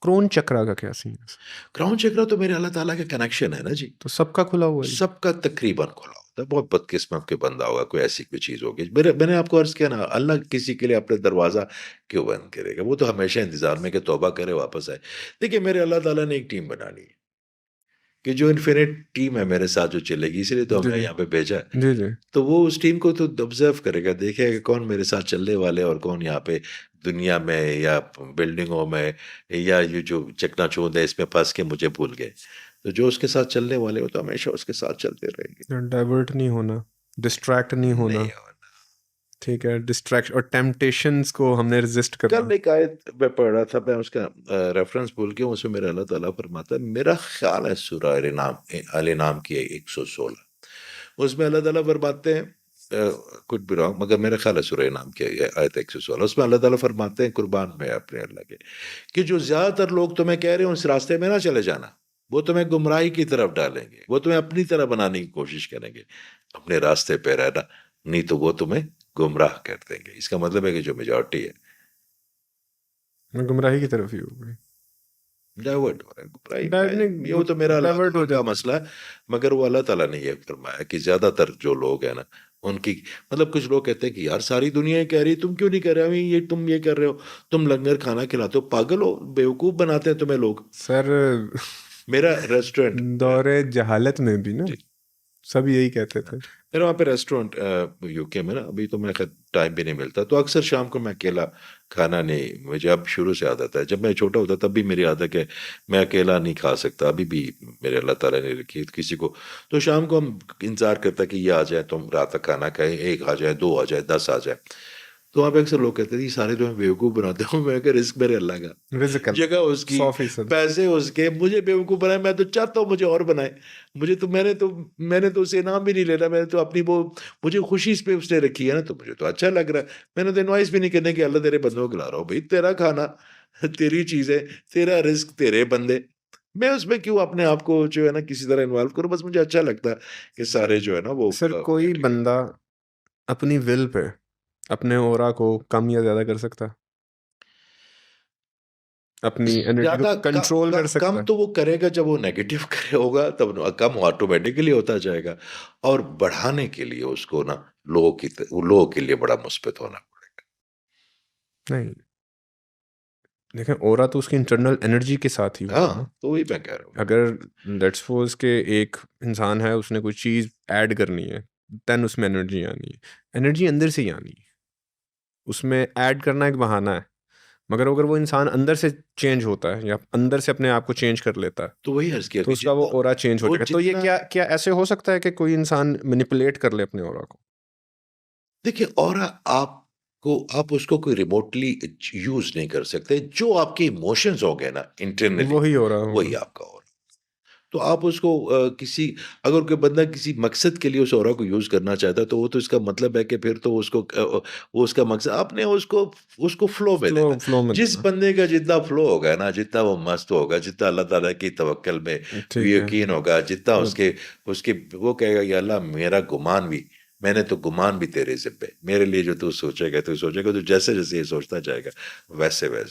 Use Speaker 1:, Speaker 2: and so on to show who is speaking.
Speaker 1: کرون چکرا کا کیا سین ہے؟
Speaker 2: کراؤن چکرا تو میرے اللہ تعالیٰ کا کنیکشن ہے نا جی،
Speaker 1: تو سب کا کھلا ہوا ہے؟
Speaker 2: سب کا تقریباً کھلا ہوتا ہے. بہت بدقسمت کے بندہ ہوگا، کوئی ایسی کوئی چیز ہوگی. میں نے آپ کو عرض کیا نا، اللہ کسی کے لیے اپنے دروازہ کیوں بند کرے گا؟ وہ تو ہمیشہ انتظار میں کہ توبہ کرے واپس آئے. دیکھیے میرے اللہ تعالیٰ نے ایک ٹیم بنا لی ہے کہ جو انفینٹ ٹیم ہے میرے ساتھ جو چلے گی، اس لیے تو ہمیں یہاں پہ بھیجا ہے.
Speaker 1: جی جی.
Speaker 2: تو وہ اس ٹیم کو تو آبزرو کرے گا، دیکھے گا کون میرے ساتھ چلنے والے اور کون یہاں پہ دنیا میں یا بلڈنگوں میں یا یہ جو چکنا چوند ہے اس میں پھنس کے مجھے بھول گئے. تو جو اس کے ساتھ چلنے والے ہو تو ہمیشہ اس کے ساتھ چلتے رہیں گے.
Speaker 1: ڈائیورٹ نہیں ہونا، ڈسٹریکٹ نہیں ہونا. ٹھیک ہے، ڈسٹریکشن اور ٹیمپٹیشنز کو ہم نے ریزسٹ کرنا.
Speaker 2: کل ایک آیت میں پڑھ رہا تھا، میں اس کا ریفرنس بھول گیا ہوں، اس میں میرا اللہ تعالیٰ فرماتا ہے، میرا خیال ہے سورہ الانعام کی 116، اس میں اللہ تعالیٰ فرماتے ہیں کچھ بھی رانگ، مگر میرا خیال ہے سورہ انعام کی آیت 116، اس میں اللہ تعالیٰ فرماتے ہیں قربان میں اپنے اللہ کے، کہ جو زیادہ تر لوگ تمہیں کہہ رہے ہیں اس راستے میں نہ چلے جانا، وہ تمہیں گمراہی کی طرف ڈالیں گے، وہ تمہیں اپنی طرح بنانے کی کوشش کریں گے. اپنے راستے پہ رہنا، نہیں تو وہ تمہیں گمراہ کر دیں گے. اس کا مطلب ہے کہ جو میجورٹی ہے
Speaker 1: گمراہی کی طرف ہی ہو گئی،
Speaker 2: ڈائیورٹ ہو رہا ہے. یہ تو میرا اللہ کا مسئلہ ہے، مگر وہ اللہ تعالیٰ نے یہ فرمایا کہ زیادہ تر جو لوگ ہیں نا ان کی، مطلب کچھ لوگ کہتے ہیں کہ یار ساری دنیا کہہ رہی ہے، تم کیوں نہیں کہہ رہے؟ یہ تم یہ کر رہے ہو، تم لنگر کھانا کھلاتے ہو، پاگل ہو، بیوقوف بناتے ہیں تمہیں لوگ.
Speaker 1: سر
Speaker 2: میرا ریسٹورینٹ
Speaker 1: دور جہالت میں بھی نا سب یہی کہتے تھے.
Speaker 2: میرا وہاں پہ ریسٹورینٹ یو کے میں نا، ابھی تو میں ٹائم بھی نہیں ملتا، تو اکثر شام کو میں اکیلا کھانا نہیں، مجھے اب شروع سے عادت ہے، جب میں چھوٹا ہوتا تب بھی میری عادت ہے میں اکیلا نہیں کھا سکتا، ابھی بھی میرے اللہ تعالیٰ نے رکھی کسی کو. تو شام کو ہم انتظار کرتا کہ یہ آ جائے تو ہم رات تک کھانا کھائیں، 1 آ جائے، 2 آ جائے، 10 آ جائے. تو وہاں پہ اکثر لوگ کہتے ہیں یہ سارے جو بیوقوف بناتے ہوں، میں کہ رزق میرے اللہ کا،
Speaker 1: رزق
Speaker 2: جگہ اس کی، پیسے اس کے، مجھے بیوقوف بنائے، میں تو چاہتا ہوں مجھے اور بنائے. مجھے تو میں نے تو اسے انعام بھی نہیں لینا، میں نے تو اپنی وہ مجھے خوشی اس پہ اس نے رکھی ہے نا، تو مجھے تو اچھا لگ رہا ہے. میں نے تو انوائس بھی نہیں کرنے کہ اللہ تیرے بندوں کو کھلا رہا ہوں، بھائی تیرا کھانا، تیری چیزیں، تیرا رزق، تیرے بندے، میں اس میں کیوں اپنے آپ کو جو ہے نا کسی طرح انوالو کروں؟ بس مجھے اچھا لگتا ہے کہ سارے جو ہے نا وہ.
Speaker 1: سر کوئی بندہ اپنی ول پہ اپنے اورا کو کم یا زیادہ کر سکتا، اپنی انرجی کو کنٹرول کر سکتا؟
Speaker 2: کم تو وہ کرے گا جب وہ نیگیٹو کرے ہوگا، تب کم آٹومیٹکلی ہوتا جائے گا. اور بڑھانے کے لیے اس کو نا لوگوں کے لیے بڑا مثبت ہونا پڑے گا.
Speaker 1: نہیں دیکھیں، اورا تو اس کی انٹرنل انرجی کے ساتھ ہی ہوگا.
Speaker 2: ہاں تو وہی میں کہہ رہا ہوں.
Speaker 1: اگر لیٹس سپوز کہ ایک انسان ہے، اس نے کوئی چیز ایڈ کرنی ہے، دین اس میں انرجی آنی ہے، انرجی اندر سے ہی آنی ہے. اس میں ایڈ کرنا ایک بہانہ ہے، مگر اگر وہ انسان اندر سے چینج ہوتا ہے یا اندر سے اپنے آپ کو چینج کر لیتا ہے
Speaker 2: تو وہی عرض کیا
Speaker 1: تو اس کا وہ اورا چینج ہو جائے گا. تو یہ کیا ایسے ہو سکتا ہے کہ کوئی انسان مینیپولیٹ کر لے اپنے اورا کو؟
Speaker 2: دیکھیے اورا آپ اس کو کوئی ریموٹلی یوز نہیں کر سکتے. جو آپ کے ایموشنز ہو گئے نا انٹرنلی،
Speaker 1: وہی ہو رہا
Speaker 2: وہی آپ کا اورا. تو آپ اس کو اگر کوئی بندہ کسی مقصد کے لیے اس اورا کو یوز کرنا چاہتا ہے تو وہ تو اس کا مطلب ہے کہ پھر تو اس کا مقصد آپ نے اس کو فلو میں دینا. جس بندے کا جتنا فلو ہوگا نا، جتنا وہ مست ہوگا، جتنا اللہ تعالیٰ کی توکل میں یقین ہوگا، جتنا اس کے وہ کہے گا یا اللہ میرا گمان بھی، میں نے تو گمان بھی تیرے ذمہ، میرے لیے جو تو سوچے گا تو جیسے جیسے یہ سوچتا جائے گا ویسے